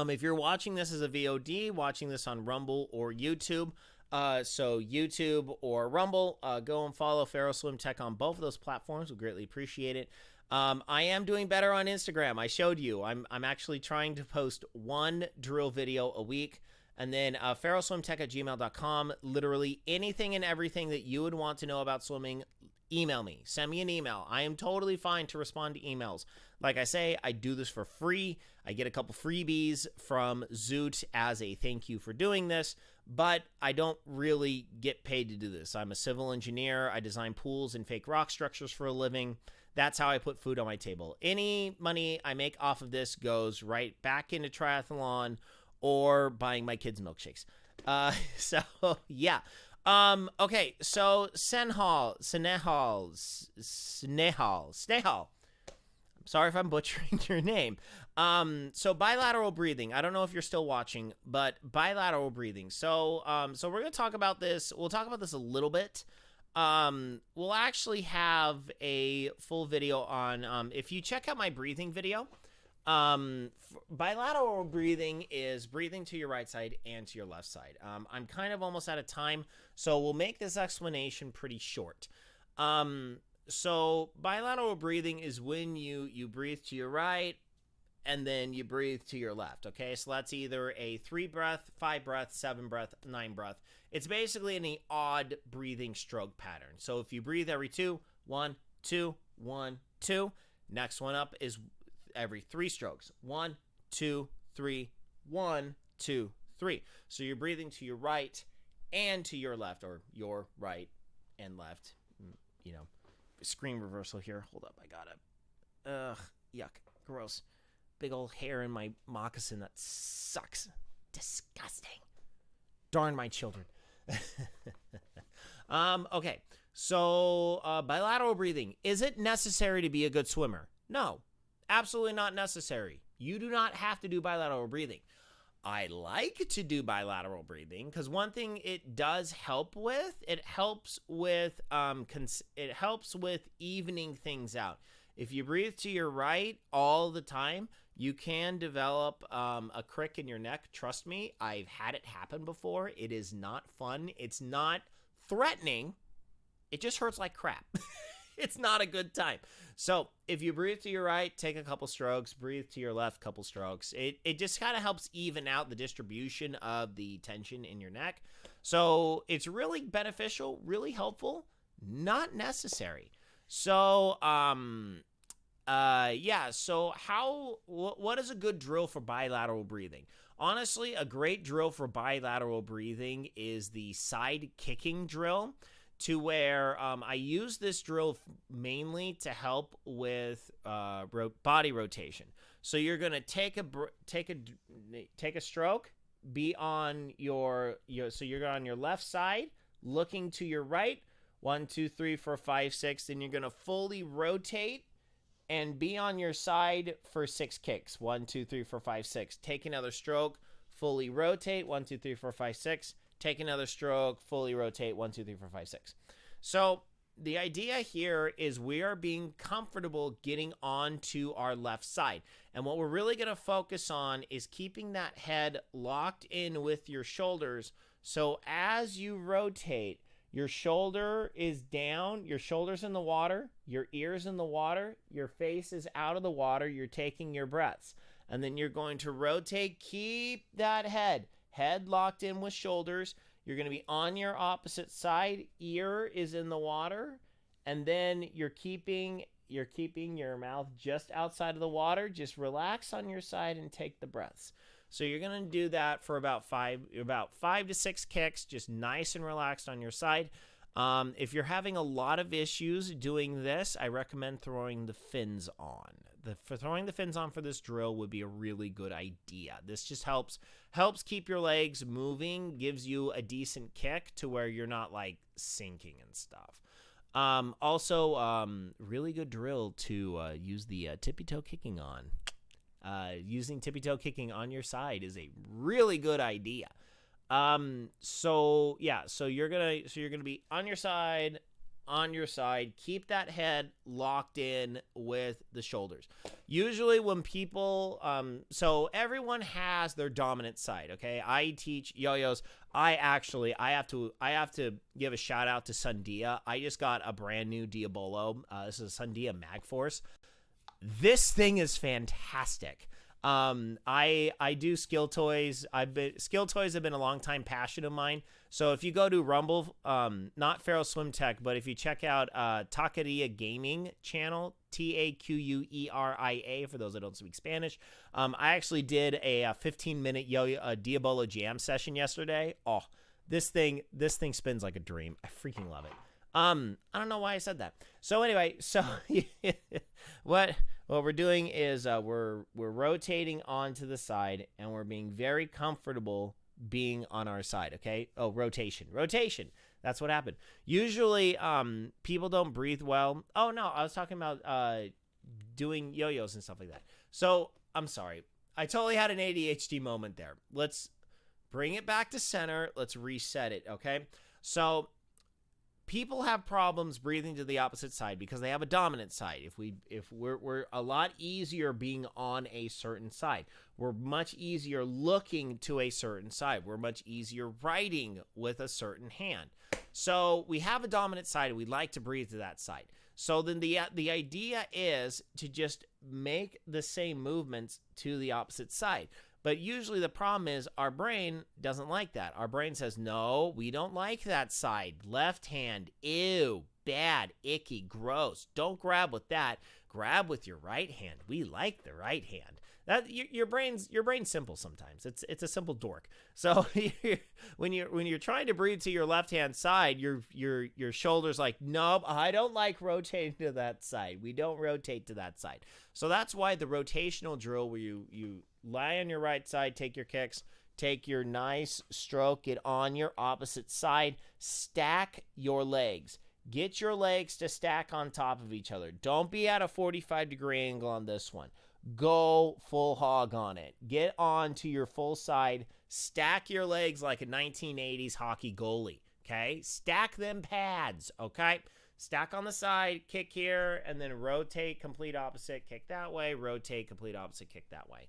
If you're watching this as a VOD, watching this on Rumble or YouTube, so YouTube or Rumble, go and follow Ferrell Swim Tech on both of those platforms. We greatly appreciate it. I am doing better on Instagram. I showed you. I'm actually trying to post one drill video a week. And then ferrellswimtech@gmail.com. Literally anything and everything that you would want to know about swimming, email me. Send me an email. I am totally fine to respond to emails. Like I say, I do this for free. I get a couple freebies from Zoot as a thank you for doing this, but I don't really get paid to do this. I'm a civil engineer. I design pools and fake rock structures for a living. That's how I put food on my table. Any money I make off of this goes right back into triathlon or buying my kids milkshakes. So yeah. Okay, so Snehal. I'm sorry if I'm butchering your name. So bilateral breathing. I don't know if you're still watching, but bilateral breathing. So we're gonna talk about this. We'll talk about this a little bit. We'll actually have a full video on, if you check out my breathing video, bilateral breathing is breathing to your right side and to your left side. I'm kind of almost out of time, so we'll make this explanation pretty short. So bilateral breathing is when you breathe to your right and then you breathe to your left. Okay, so that's either a 3 breath, 5 breath, 7 breath, 9 breath. It's basically an odd breathing stroke pattern. So if you breathe every 2, 1, 2, 1, 2, next one up is every 3 strokes. 1, 2, 3, 1, 2, 3. So you're breathing to your right and to your left, or your right and left. You know, screen reversal here. Hold up, I got it. Ugh, yuck, gross. Big old hair in my moccasin. That sucks. Disgusting. Darn my children. Okay, so bilateral breathing. Is it necessary to be a good swimmer? No. Absolutely not necessary. You do not have to do bilateral breathing. I like to do bilateral breathing because one thing it does help with, it helps with evening things out. If you breathe to your right all the time, you can develop a crick in your neck. Trust me, I've had it happen before. It is not fun. It's not threatening. It just hurts like crap. It's not a good time. So if you breathe to your right, take a couple strokes. Breathe to your left, couple strokes. It just kind of helps even out the distribution of the tension in your neck. So it's really beneficial, really helpful, not necessary. So so what is a good drill for bilateral breathing? Honestly, a great drill for bilateral breathing is the side kicking drill, to where I use this drill mainly to help with body rotation. So you're gonna take a stroke, be on so you're on your left side, looking to your right, 1, 2, 3, 4, 5, 6. Then you're gonna fully rotate and be on your side for 6 kicks. 1, 2, 3, 4, 5, 6. Take another stroke, fully rotate. 1, 2, 3, 4, 5, 6. Take another stroke, fully rotate. 1, 2, 3, 4, 5, 6. So the idea here is we are being comfortable getting onto our left side. And what we're really going to focus on is keeping that head locked in with your shoulders. So as you rotate, your shoulder is down, your shoulder's in the water, your ear's in the water, your face is out of the water, you're taking your breaths. And then you're going to rotate, keep that head locked in with shoulders. You're going to be on your opposite side, ear is in the water, and then you're keeping your mouth just outside of the water. Just relax on your side and take the breaths. So you're going to do that for about 5 to 6 kicks, just nice and relaxed on your side. If you're having a lot of issues doing this, I recommend throwing the fins on. Throwing the fins on for this drill would be a really good idea. This just helps keep your legs moving, gives you a decent kick to where you're not like sinking and stuff. Also, really good drill to use the tippy toe kicking on. Using tippy toe kicking on your side is a really good idea. So you're gonna be on your side. Keep that head locked in with the shoulders. Usually when people, so everyone has their dominant side, okay? I teach yo-yos. I have to give a shout out to Sundia. I just got a brand new Diabolo. This is a Sundia Magforce. This thing is fantastic. I do skill toys. Skill toys have been a long time passion of mine. So if you go to Rumble, not Ferrell Swim Tech, but if you check out Taqueria Gaming channel, Taqueria, for those that don't speak Spanish, I actually did a 15-minute Diabolo jam session yesterday. Oh, this thing spins like a dream. I freaking love it. I don't know why I said that. So anyway, what we're doing is we're rotating onto the side, and we're being very comfortable being on our side, okay? Oh, rotation. That's what happened. Usually people don't breathe well. Oh no, I was talking about doing yo-yos and stuff like that. So I'm sorry, I totally had an ADHD moment there. Let's bring it back to center. Let's reset it, okay? So people have problems breathing to the opposite side because they have a dominant side. If we're a lot easier being on a certain side. We're much easier looking to a certain side. We're much easier writing with a certain hand. So we have a dominant side, and we like to breathe to that side. So then the idea is to just make the same movements to the opposite side. But usually the problem is our brain doesn't like that. Our brain says, no, we don't like that side. Left hand, ew, bad, icky, gross. Don't grab with that. Grab with your right hand. We like the right hand. That your brain's simple sometimes. It's a simple dork. So when you're trying to breathe to your left hand side, your shoulders like, nope, I don't like rotating to that side. We don't rotate to that side. So that's why the rotational drill where you lie on your right side, take your kicks, take your nice stroke, get on your opposite side, stack your legs. Get your legs to stack on top of each other. Don't be at a 45-degree angle on this one. go full hog on it. Get on to your full side. Stack your legs like a 1980s hockey goalie, okay? Stack them pads, okay? Stack on the side, kick here, and then rotate, complete opposite, kick that way, rotate, complete opposite, kick that way.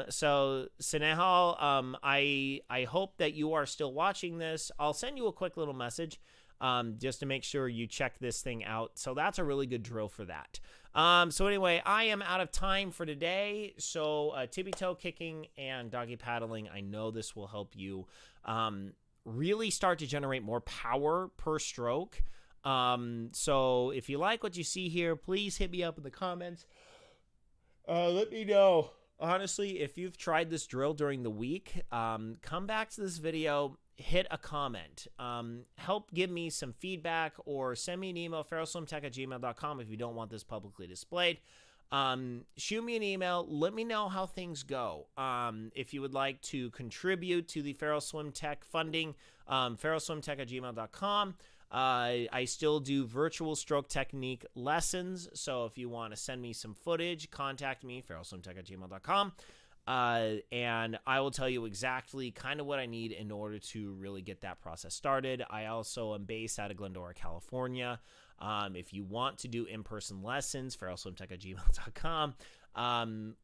So Senehal, I hope that you are still watching this. I'll send you a quick little message just to make sure you check this thing out. So that's a really good drill for that. So anyway, I am out of time for today. So tippy toe kicking and doggy paddling, I know this will help you really start to generate more power per stroke. So if you like what you see here, please hit me up in the comments. Let me know. Honestly, if you've tried this drill during the week, come back to this video, hit a comment, help give me some feedback, or send me an email, ferrellswimtech@gmail.com if you don't want this publicly displayed. Shoot me an email. Let me know how things go. If you would like to contribute to the Ferrell Swim Tech funding, ferrellswimtech@gmail.com. I still do virtual stroke technique lessons, so if you want to send me some footage, contact me, ferrellswimtech@gmail.com, and I will tell you exactly kind of what I need in order to really get that process started. I also am based out of Glendora, California. If you want to do in-person lessons, ferrellswimtech@gmail.com.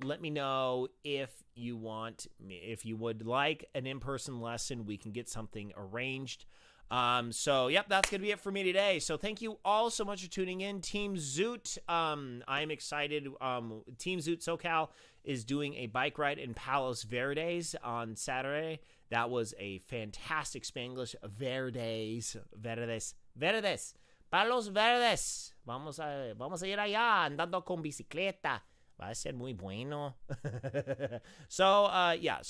Let me know if you would like an in-person lesson. We can get something arranged. So yep, that's going to be it for me today. So thank you all so much for tuning in. Team Zoot, I'm excited. Team Zoot SoCal is doing a bike ride in Palos Verdes on Saturday. That was a fantastic Spanglish. Verdes. Palos Verdes. Vamos a ir allá andando con bicicleta. Va a ser muy bueno. So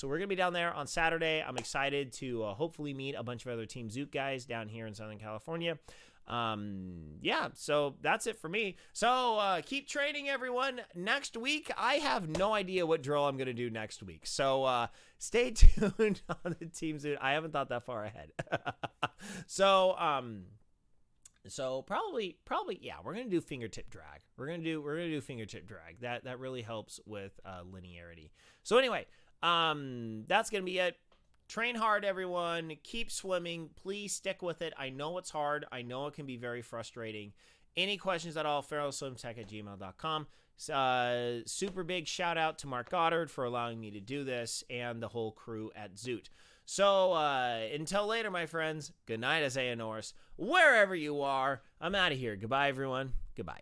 we're going to be down there on Saturday. I'm excited to hopefully meet a bunch of other Team Zoot guys down here in Southern California. So that's it for me. So keep training, everyone. Next week, I have no idea what drill I'm going to do next week. So stay tuned on the Team Zoot. I haven't thought that far ahead. So probably, yeah, we're gonna do fingertip drag. We're gonna do fingertip drag. That really helps with linearity. So anyway, that's gonna be it. Train hard, everyone. Keep swimming. Please stick with it. I know it's hard. I know it can be very frustrating. Any questions at all? ferrellswimtech@gmail.com. Super big shout out to Mark Goddard for allowing me to do this and the whole crew at Zoot. So, until later, my friends, good night, Isaiah Norris. Wherever you are, I'm out of here. Goodbye, everyone. Goodbye.